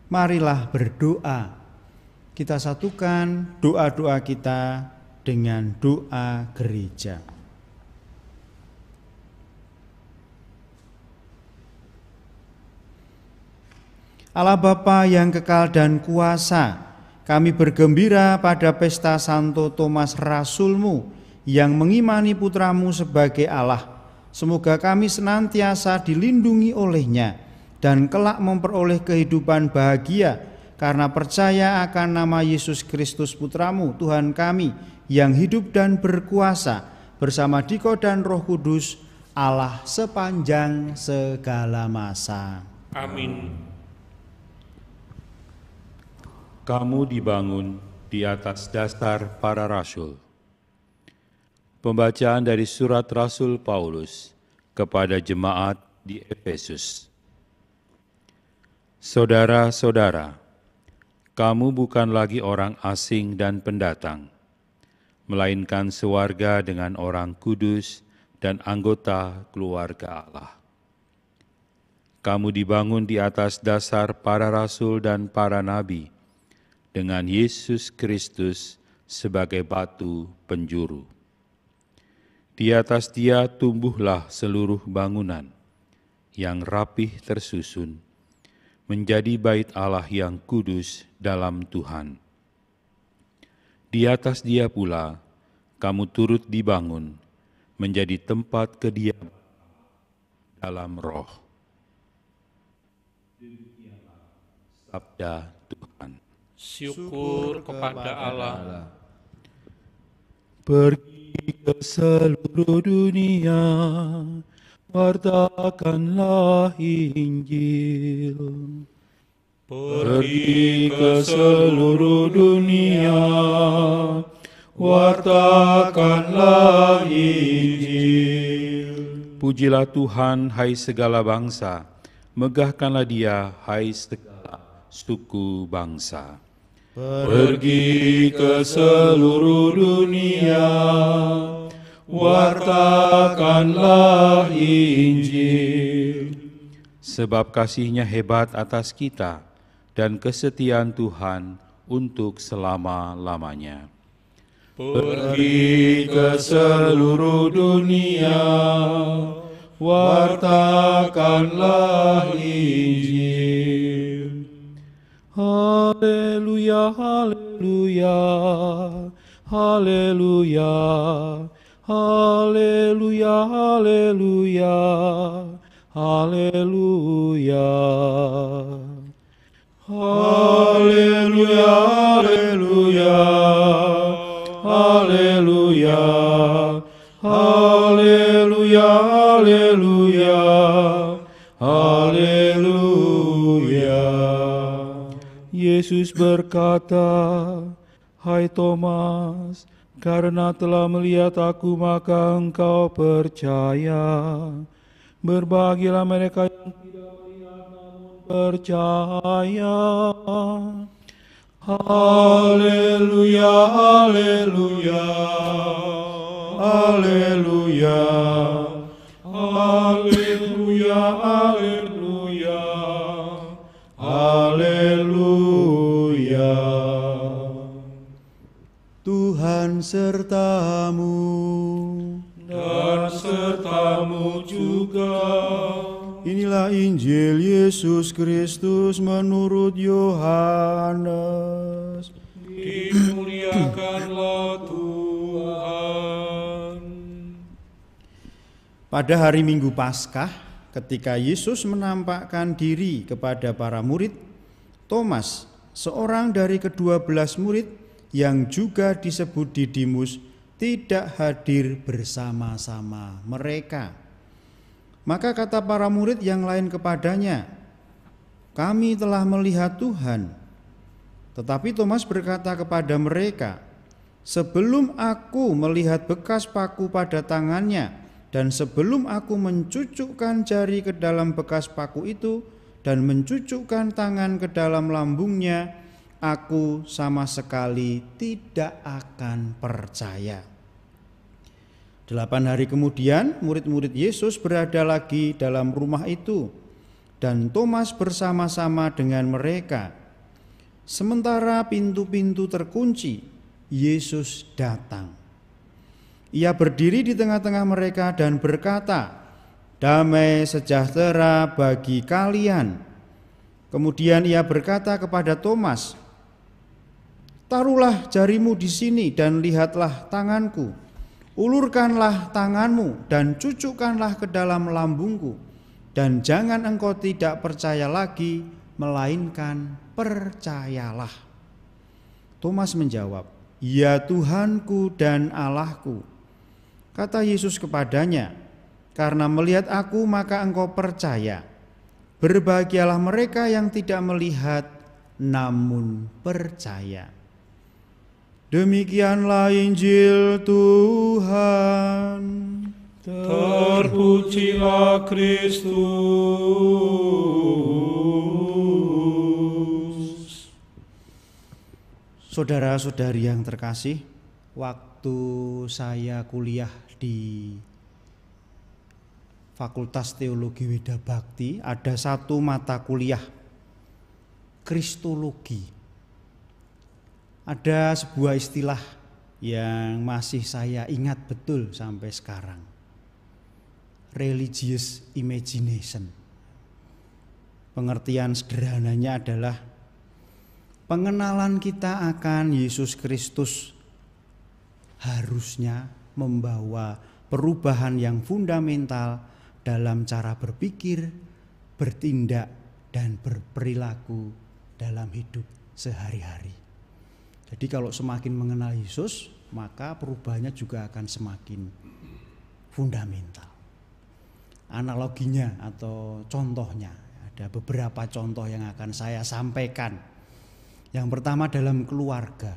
Marilah berdoa. Kita satukan doa-doa kita dengan doa gereja. Allah Bapa yang kekal dan kuasa, kami bergembira pada pesta Santo Thomas Rasul-Mu yang mengimani putra-Mu sebagai Allah. Semoga kami senantiasa dilindungi olehnya dan kelak memperoleh kehidupan bahagia karena percaya akan nama Yesus Kristus putra-Mu, Tuhan kami, yang hidup dan berkuasa bersama Diko dan Roh Kudus, Allah sepanjang segala masa. Amin. Kamu dibangun di atas dasar para rasul. Pembacaan dari surat Rasul Paulus kepada jemaat di Efesus. Saudara-saudara, kamu bukan lagi orang asing dan pendatang, melainkan sewarga dengan orang kudus dan anggota keluarga Allah. Kamu dibangun di atas dasar para rasul dan para nabi, dengan Yesus Kristus sebagai batu penjuru. Di atas Dia tumbuhlah seluruh bangunan yang rapih tersusun, menjadi bait Allah yang kudus dalam Tuhan. Di atas Dia pula kamu turut dibangun menjadi tempat kediaman dalam Roh. Sabda Tuhan. Syukur kepada Allah. Pergi ke seluruh dunia, wartakanlah Injil. Pergi ke seluruh dunia, wartakanlah Injil. Pujilah Tuhan, hai segala bangsa, megahkanlah Dia, hai segala suku bangsa. Pergi ke seluruh dunia, wartakanlah Injil. Sebab kasih-Nya hebat atas kita, dan kesetiaan Tuhan untuk selama-lamanya. Pergi ke seluruh dunia, wartakanlah Injil. Haleluya, haleluya, haleluya, haleluya, haleluya, haleluya. Haleluya, haleluya, haleluya, haleluya, haleluya, haleluya. Yesus berkata, hai Thomas, karena telah melihat aku maka engkau percaya. Berbahagialah mereka yang tidak melihat namun percaya. Haleluya, haleluya, haleluya, haleluya, haleluya, haleluya. Tuhan sertamu dan sertamu juga. Inilah Injil Yesus Kristus menurut Yohanes. Dimuliakanlah Tuhan. Pada hari Minggu Paskah, ketika Yesus menampakkan diri kepada para murid, Thomas, seorang dari ke-12 murid yang juga disebut Didimus, tidak hadir bersama-sama mereka. Maka kata para murid yang lain kepadanya, "Kami telah melihat Tuhan." Tetapi Thomas berkata kepada mereka, "Sebelum aku melihat bekas paku pada tangannya, dan sebelum aku mencucukkan jari ke dalam bekas paku itu, dan mencucukkan tangan ke dalam lambungnya, aku sama sekali tidak akan percaya." 8 hari kemudian, murid-murid Yesus berada lagi dalam rumah itu. dan Thomas bersama-sama dengan mereka. Sementara pintu-pintu terkunci, Yesus datang. Ia berdiri di tengah-tengah mereka dan berkata, "Damai sejahtera bagi kalian." Kemudian ia berkata kepada Thomas, "Taruhlah jarimu di sini dan lihatlah tanganku. Ulurkanlah tanganmu dan cucukkanlah ke dalam lambungku. Dan jangan engkau tidak percaya lagi, melainkan percayalah." Thomas menjawab, "Ya Tuhanku dan Allahku." Kata Yesus kepadanya, "Karena melihat aku maka engkau percaya. Berbahagialah mereka yang tidak melihat namun percaya." Demikianlah Injil Tuhan. Terpujilah Kristus. Saudara-saudari yang terkasih, waktu saya kuliah di Fakultas Teologi Weda Bakti, ada satu mata kuliah Kristologi. Ada sebuah istilah yang masih saya ingat betul sampai sekarang. Religious imagination. Pengertian sederhananya adalah pengenalan kita akan Yesus Kristus harusnya membawa perubahan yang fundamental dalam cara berpikir, bertindak, dan berperilaku dalam hidup sehari-hari. Jadi kalau semakin mengenal Yesus, maka perubahannya juga akan semakin fundamental. Analoginya atau contohnya, ada beberapa contoh yang akan saya sampaikan. Yang pertama dalam keluarga.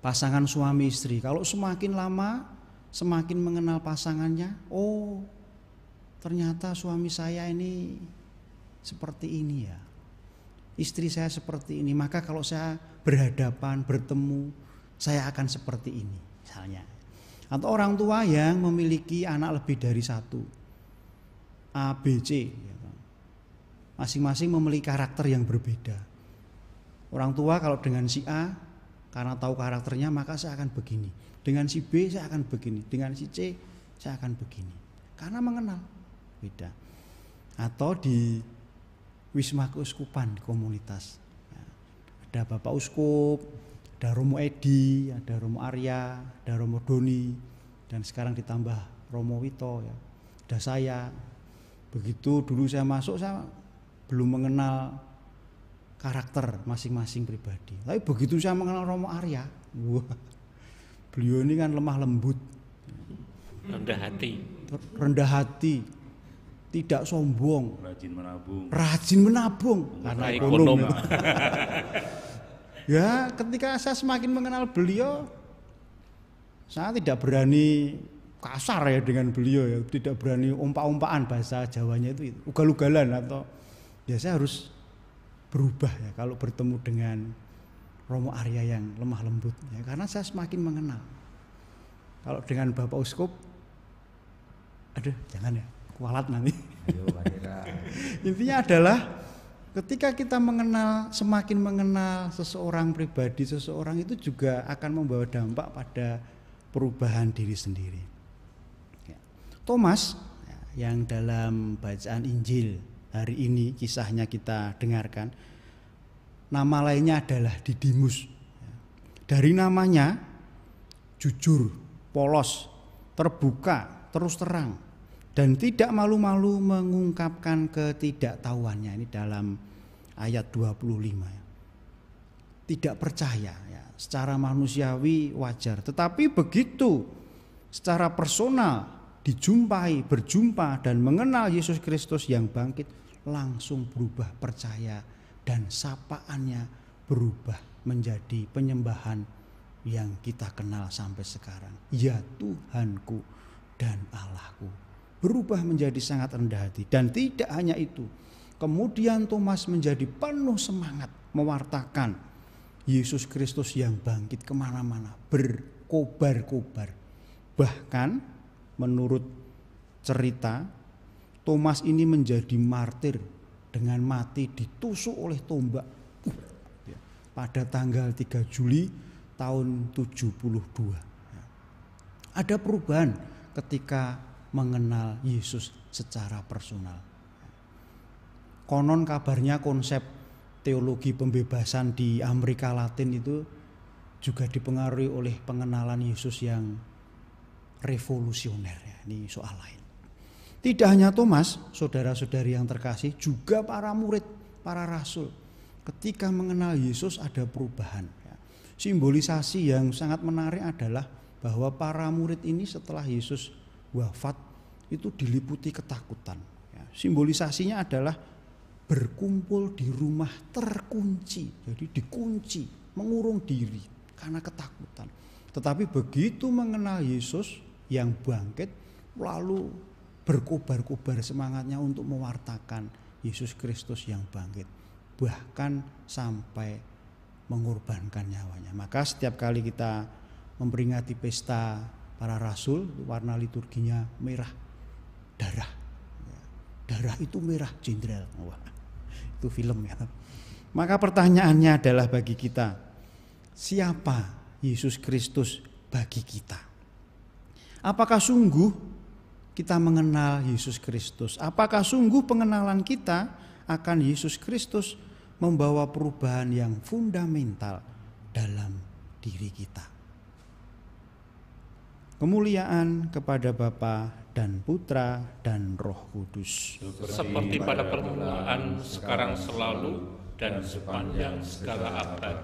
Pasangan suami istri, kalau semakin lama semakin mengenal pasangannya, oh ternyata suami saya ini seperti ini ya, istri saya seperti ini, maka kalau saya berhadapan, bertemu, saya akan seperti ini misalnya. Atau orang tua yang memiliki anak lebih dari satu, A, B, C, masing-masing memiliki karakter yang berbeda. Orang tua kalau dengan si A, karena tahu karakternya maka saya akan begini. Dengan si B saya akan begini. Dengan si C saya akan begini. Karena mengenal beda. Atau di Wisma Keuskupan komunitas, ada Bapak Uskup, ada Romo Edi, ada Romo Arya, ada Romo Doni, dan sekarang ditambah Romo Wito ya. Ada saya. Begitu dulu saya masuk, saya belum mengenal karakter masing-masing pribadi. Tapi begitu saya mengenal Romo Arya, wah, beliau ini kan lemah lembut, rendah hati, tidak sombong, rajin menabung karena ekonom. Ya, ketika saya semakin mengenal beliau, saya tidak berani kasar ya dengan beliau ya, tidak berani ompa-ompaan, bahasa Jawanya itu ugal-ugalan, atau ya saya harus berubah ya kalau bertemu dengan Romo Arya yang lemah lembut ya, karena saya semakin mengenal. Kalau dengan Bapak Uskup, aduh jangan ya, kualat nanti. Intinya adalah ketika kita mengenal, semakin mengenal seseorang pribadi, seseorang itu juga akan membawa dampak pada perubahan diri sendiri. Thomas yang dalam bacaan Injil hari ini kisahnya kita dengarkan, nama lainnya adalah Didimus. Dari namanya jujur, polos, terbuka, terus terang, dan tidak malu-malu mengungkapkan ketidaktahuannya. Ini dalam ayat 25. Tidak percaya ya, secara manusiawi wajar, tetapi begitu secara personal berjumpa dan mengenal Yesus Kristus yang bangkit, langsung berubah percaya, dan sapaannya berubah menjadi penyembahan yang kita kenal sampai sekarang. Ya Tuhanku dan Allahku. Berubah menjadi sangat rendah hati. Dan tidak hanya itu, kemudian Thomas menjadi penuh semangat mewartakan Yesus Kristus yang bangkit kemana-mana, berkobar-kobar. Bahkan menurut cerita, Thomas ini menjadi martir dengan mati ditusuk oleh tombak pada tanggal 3 Juli tahun 72. Ada perubahan ketika mengenal Yesus secara personal. Konon kabarnya konsep teologi pembebasan di Amerika Latin itu juga dipengaruhi oleh pengenalan Yesus yang revolusioner. Ini soal lain. Tidak hanya Thomas, saudara-saudari yang terkasih, juga para murid, para rasul. Ketika mengenal Yesus ada perubahan. Simbolisasi yang sangat menarik adalah bahwa para murid ini setelah Yesus wafat itu diliputi ketakutan. Simbolisasinya adalah berkumpul di rumah terkunci, jadi dikunci, mengurung diri karena ketakutan. Tetapi begitu mengenal Yesus yang bangkit, lalu berkobar-kobar semangatnya untuk mewartakan Yesus Kristus yang bangkit, bahkan sampai mengorbankan nyawanya. Maka setiap kali kita memperingati pesta para rasul, warna liturginya merah, darah. Darah itu merah, jenderal. Wah, itu film ya. Maka pertanyaannya adalah bagi kita, siapa Yesus Kristus bagi kita? Apakah sungguh kita mengenal Yesus Kristus? Apakah sungguh pengenalan kita akan Yesus Kristus membawa perubahan yang fundamental dalam diri kita? Kemuliaan kepada Bapa dan Putra dan Roh Kudus. Seperti pada permulaan, sekarang, selalu, dan sepanjang segala abad.